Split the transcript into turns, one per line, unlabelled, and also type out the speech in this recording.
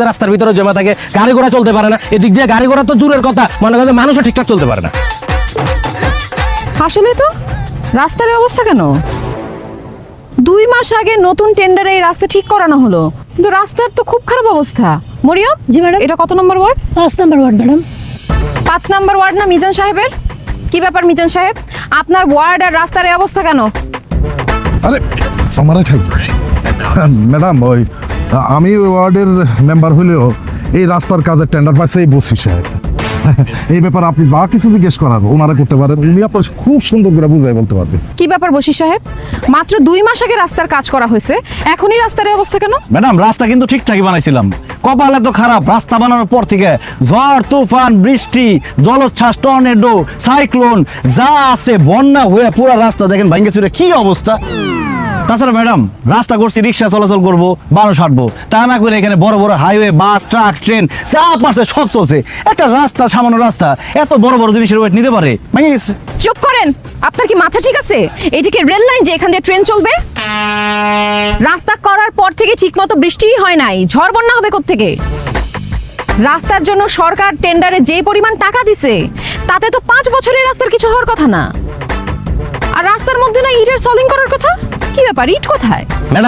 রাস্তার ভিতরে জমা থাকে, গাড়ি ঘোড়া চলতে পারে না। এদিক দিয়ে গাড়ি ঘোড়া তো দূরের কথা, মনে করেন মানুষও ঠিকঠাক চলতে পারে না।
আসলে তো রাস্তার এই অবস্থা কেন? 2 মাস আগে নতুন টেন্ডারে এই রাস্তা ঠিক করানো হলো, কিন্তু রাস্তার তো খুব খারাপ অবস্থা। মরিয়ম,
জি ম্যাডাম।
এটা কত নম্বর ওয়ার্ড?
5 নম্বর ওয়ার্ড ম্যাডাম।
5 নম্বর ওয়ার্ড না মিজান সাহেবের? কি ব্যাপার মিজান সাহেব, আপনার ওয়ার্ড আর রাস্তার এই অবস্থা কেন?
আরে আমারই ঠাই ম্যাডাম, ওই আমি ওয়ার্ডের মেম্বার হলেও এই রাস্তার কাজের টেন্ডার পাইছে এই বসি সাহেব। এই ব্যাপারে আপনি যা কিছু জিজ্ঞেস করার ওনারা করতে পারেন, উনি আপনার খুব সুন্দর করে বুঝাই বলতে পারবেন।
কি ব্যাপার বশির সাহেব, মাত্র 2 মাস আগে রাস্তার কাজ করা হয়েছে, এখনই রাস্তার এই অবস্থা কেন?
ম্যাডাম, রাস্তা কিন্তু ঠিকঠাকই বানাইছিলাম, কপাল এত খারাপ। রাস্তা বানানোর পর থেকে ঝড় তুফান, বৃষ্টি, জলোচ্ছ্বাস, টর্নেডো, সাইক্লোন যা আছে বন্যা হয়ে পুরো রাস্তা দেখেন ভাঙ্গে চুরে কি অবস্থা। তাছাড়া ম্যাডাম, রাস্তা করছি রিক্সা চলাচল করবো, মানুষ হাঁটবো, তা না করে এখানে বড় বড় হাইওয়ে, বাস, ট্রাক, ট্রেন যা পারছে সব চলছে। একটা রাস্তা, সামান্য রাস্তা এত বড় বড় জিনিসের ওয়েট নিতে পারে? ভেঙে গেছে।
চুপ করেন, আপনার কি মাথা ঠিক আছে? এদিকে রেল লাইন যে এখান দিয়ে ট্রেন চলবে? রাস্তা করার পর থেকে ঠিকমতো বৃষ্টিই হয় নাই, ঝড় বন্যা হবে কোত্থেকে? রাস্তার জন্য সরকার টেন্ডারে যে পরিমাণ টাকা দিছে তাতে তো 5 বছরের রাস্তার কিছু হওয়ার কথা না। আর রাস্তার মধ্যে না ইটের সলিং করার কথা, কি ব্যাপার, ইট কোথায়?
ম্যাডাম